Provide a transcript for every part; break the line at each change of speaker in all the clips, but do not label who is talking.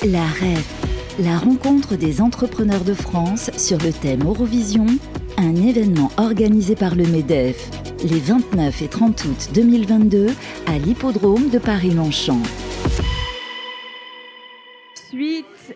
La REF, la rencontre des entrepreneurs de France sur le thème Eurovision, un événement organisé par le MEDEF, les 29 et 30 août 2022 à l'hippodrome de Paris-Longchamp.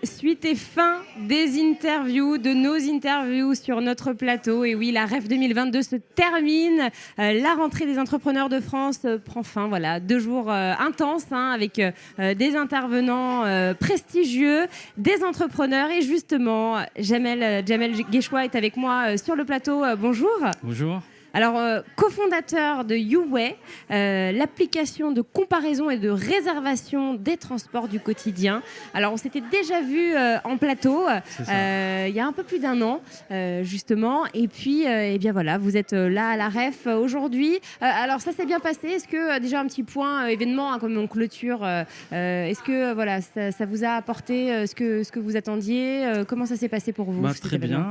Suite et fin des interviews, de nos interviews sur notre plateau. Et oui, la REF 2022 se termine. La rentrée des entrepreneurs de France prend fin. Voilà, 2 jours intenses avec des intervenants prestigieux, des entrepreneurs. Et justement, Jamel Guéchoua est avec moi sur le plateau. Bonjour.
Bonjour.
Alors, cofondateur de YouWay, l'application de comparaison et de réservation des transports du quotidien. Alors, on s'était déjà vu en plateau il y a un peu plus d'1 an, justement. Et puis, eh bien voilà, vous êtes là à la REF aujourd'hui. Alors, ça s'est bien passé. Est-ce que, déjà un petit point événement, comme on clôture, est-ce que voilà, ça vous a apporté ce que vous attendiez comment ça s'est passé pour vous?
Très bien.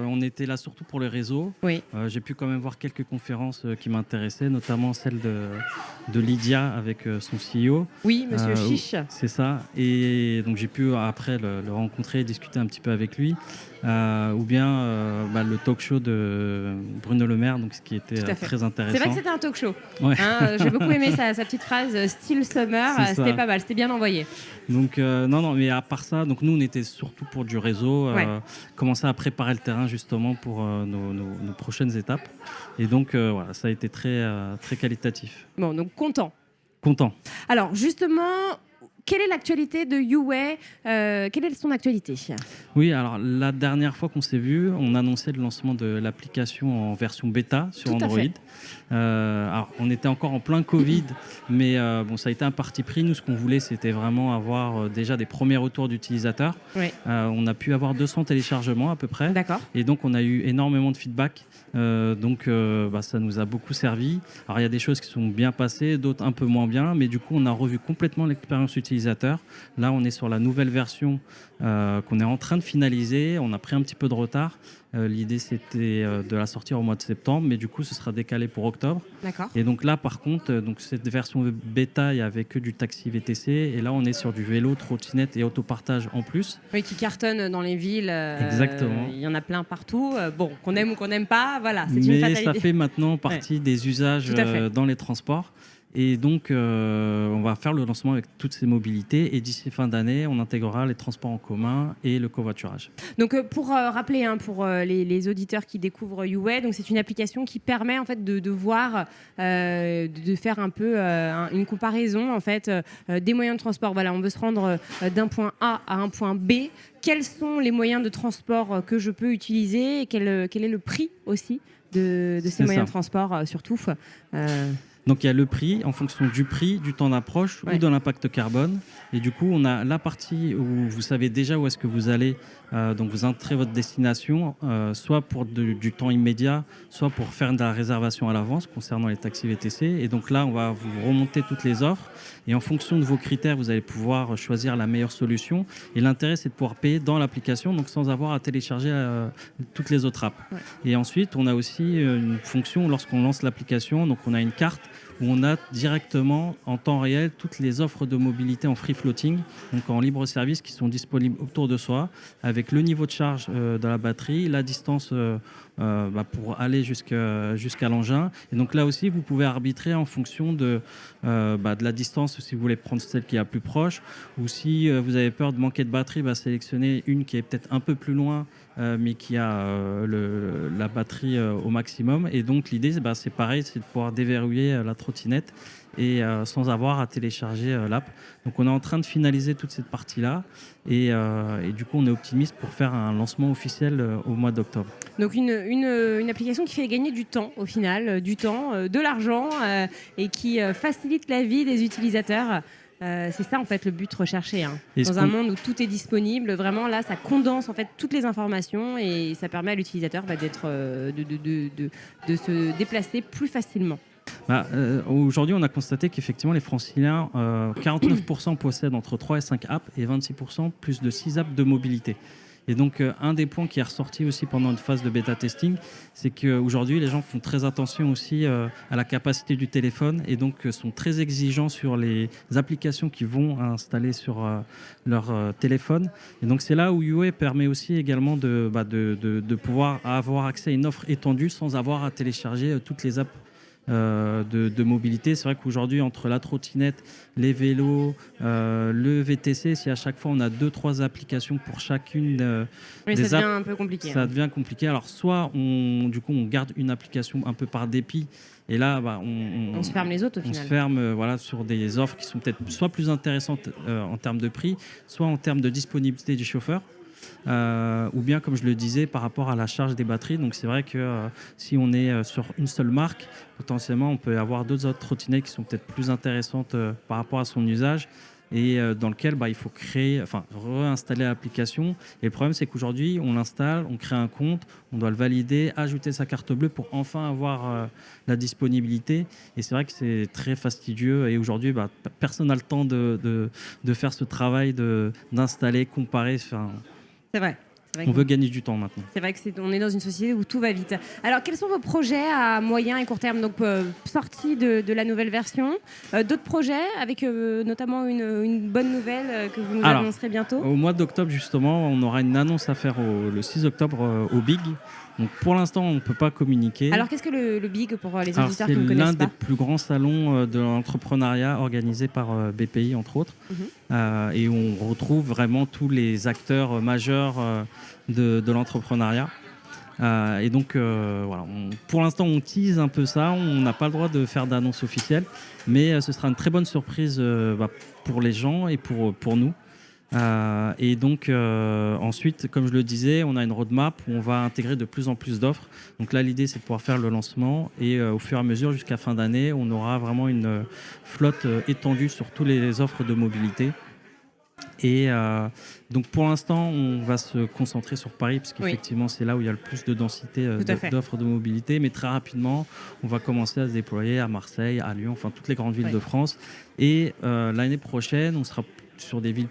On était là surtout pour le réseau.
Oui.
J'ai pu quand même voir quelques conférences qui m'intéressaient, notamment celle de Lydia avec son CEO.
Oui, monsieur Chiche.
C'est ça. Et donc j'ai pu après le rencontrer et discuter un petit peu avec lui. Ou bien le talk show de Bruno Le Maire, donc, ce qui était très intéressant.
C'est vrai que c'était un talk show.
Ouais.
J'ai beaucoup aimé sa petite phrase Still Summer. C'était pas mal, c'était bien envoyé.
Donc non, mais à part ça, donc nous on était surtout pour du réseau, commencer à préparer le terrain justement pour nos prochaines étapes. Et donc voilà, ça a été très qualitatif.
Bon, donc content. Alors justement, quelle est l'actualité de YouWay? Quelle est son actualité?
Oui, alors la dernière fois qu'on s'est vu, on annonçait le lancement de l'application en version bêta sur Android. Alors on était encore en plein Covid, mais ça a été un parti pris. Nous, ce qu'on voulait, c'était vraiment avoir déjà des premiers retours d'utilisateurs.
Oui.
On a pu avoir 200 téléchargements à peu près.
D'accord.
Et donc on a eu énormément de feedback. Ça nous a beaucoup servi. Alors il y a des choses qui sont bien passées, d'autres un peu moins bien, mais du coup on a revu complètement l'expérience utilisateur. Là, on est sur la nouvelle version qu'on est en train de finaliser. On a pris un petit peu de retard. L'idée, c'était de la sortir au mois de septembre, mais du coup, ce sera décalé pour octobre.
D'accord.
Et donc là, par contre, cette version bêta, il n'y avait que du taxi VTC. Et là, on est sur du vélo, trottinette et autopartage en plus.
Oui, qui cartonne dans les villes.
Exactement.
Il y en a plein partout. Qu'on aime ou qu'on n'aime pas, voilà, c'est une
Mais
fatalité.
ça fait maintenant partie des usages dans les transports. Et donc, on va faire le lancement avec toutes ces mobilités. Et d'ici fin d'année, on intégrera les transports en commun et le covoiturage.
Donc, pour rappeler, pour les auditeurs qui découvrent YouWay, donc c'est une application qui permet en fait de voir, de faire un peu une comparaison en fait des moyens de transport. Voilà, on veut se rendre d'un point A à un point B. Quels sont les moyens de transport que je peux utiliser et quel est le prix aussi de ces moyens de transport surtout
Donc il y a le prix en fonction du prix, du temps d'approche ou de l'impact carbone. Et du coup, on a la partie où vous savez déjà où est-ce que vous allez. Donc vous entrez votre destination, soit pour du temps immédiat, soit pour faire de la réservation à l'avance concernant les taxis VTC. Et donc là, on va vous remonter toutes les offres. Et en fonction de vos critères, vous allez pouvoir choisir la meilleure solution. Et l'intérêt, c'est de pouvoir payer dans l'application, donc sans avoir à télécharger toutes les autres apps. Ouais. Et ensuite, on a aussi une fonction, lorsqu'on lance l'application, donc on a une carte où on a directement en temps réel toutes les offres de mobilité en free floating, donc en libre service, qui sont disponibles autour de soi, avec le niveau de charge de la batterie, la distance pour aller jusqu'à l'engin. Et donc là aussi, vous pouvez arbitrer en fonction de la distance, si vous voulez prendre celle qui est la plus proche, ou si vous avez peur de manquer de batterie, sélectionnez une qui est peut-être un peu plus loin, mais qui a la batterie au maximum. Et donc l'idée, c'est pareil, c'est de pouvoir déverrouiller la trottinette et sans avoir à télécharger l'app. Donc on est en train de finaliser toute cette partie-là et du coup on est optimiste pour faire un lancement officiel au mois d'octobre.
Donc une application qui fait gagner du temps au final, de l'argent et qui facilite la vie des utilisateurs. C'est ça en fait le but recherché dans un monde où tout est disponible, vraiment là ça condense en fait toutes les informations et ça permet à l'utilisateur de se déplacer plus facilement.
Aujourd'hui, on a constaté qu'effectivement, les Franciliens, 49% possèdent entre 3 et 5 apps et 26% plus de 6 apps de mobilité. Et donc, un des points qui est ressorti aussi pendant une phase de bêta testing, c'est qu'aujourd'hui, les gens font très attention aussi à la capacité du téléphone et donc sont très exigeants sur les applications qu'ils vont installer sur leur téléphone. Et donc, c'est là où UA permet aussi également de pouvoir avoir accès à une offre étendue sans avoir à télécharger toutes les apps de mobilité. C'est vrai qu'aujourd'hui, entre la trottinette, les vélos, le VTC, si à chaque fois on a 2-3 applications pour chacune des
ça
apps,
devient un peu compliqué.
ça devient compliqué. Alors soit on garde une application un peu par dépit, et là
on se ferme les autres au
on
final.
se ferme sur des offres qui sont peut-être soit plus intéressantes en termes de prix, soit en termes de disponibilité du chauffeur. Ou bien, comme je le disais, par rapport à la charge des batteries. Donc c'est vrai que si on est sur une seule marque, potentiellement on peut avoir d'autres autres trottinettes qui sont peut-être plus intéressantes par rapport à son usage et dans lequel il faut réinstaller l'application. Et le problème, c'est qu'aujourd'hui, on l'installe, on crée un compte, on doit le valider, ajouter sa carte bleue pour enfin avoir la disponibilité. Et c'est vrai que c'est très fastidieux. Et aujourd'hui, personne n'a le temps de faire ce travail d'installer, comparer.
C'est vrai.
On veut gagner du temps maintenant.
C'est vrai qu'on est dans une société où tout va vite. Alors, quels sont vos projets à moyen et court terme? Donc, sortie de la nouvelle version, d'autres projets avec notamment une bonne nouvelle que vous nous annoncerez bientôt?
Au mois d'octobre, justement, on aura une annonce à faire le 6 octobre au Big. Donc, pour l'instant, on ne peut pas communiquer.
Alors, qu'est-ce que le Big pour les auditeurs qui ne connaissent pas?
C'est l'un des plus grands salons de l'entrepreneuriat organisé par BPI, entre autres. Et on retrouve vraiment tous les acteurs majeurs de l'entrepreneuriat. Et donc, voilà, pour l'instant, on tease un peu ça. On n'a pas le droit de faire d'annonce officielle. Mais ce sera une très bonne surprise pour les gens et pour nous. Et donc ensuite, comme je le disais, on a une roadmap où on va intégrer de plus en plus d'offres. Donc là, l'idée, c'est de pouvoir faire le lancement et au fur et à mesure, jusqu'à fin d'année, on aura vraiment une flotte étendue sur toutes les offres de mobilité. Et donc pour l'instant, on va se concentrer sur Paris parce qu'effectivement, c'est là où il y a le plus de densité d'offres de mobilité. Mais très rapidement, on va commencer à se déployer à Marseille, à Lyon, enfin toutes les grandes villes de France. Et l'année prochaine, on sera sur des villes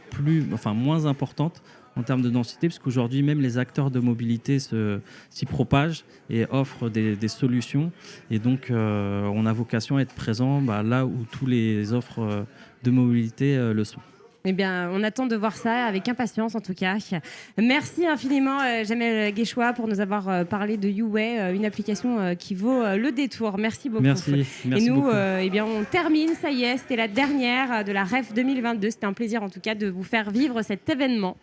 moins importantes en termes de densité, parce qu'aujourd'hui, même les acteurs de mobilité s'y propagent et offrent des solutions. Et donc, on a vocation à être présent là où tous les offres de mobilité le sont.
Eh bien, on attend de voir ça avec impatience, en tout cas. Merci infiniment, Jamel Guéchoua, pour nous avoir parlé de YouWay, une application qui vaut le détour. Merci beaucoup.
Merci
Et nous,
beaucoup.
On termine. Ça y est, c'était la dernière de la REF 2022. C'était un plaisir, en tout cas, de vous faire vivre cet événement.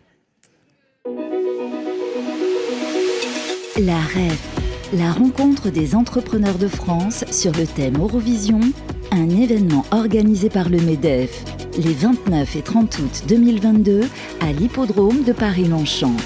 La REF, la rencontre des entrepreneurs de France sur le thème Eurovision, un événement organisé par le MEDEF les 29 et 30 août 2022 à l'hippodrome de Paris-Longchamp.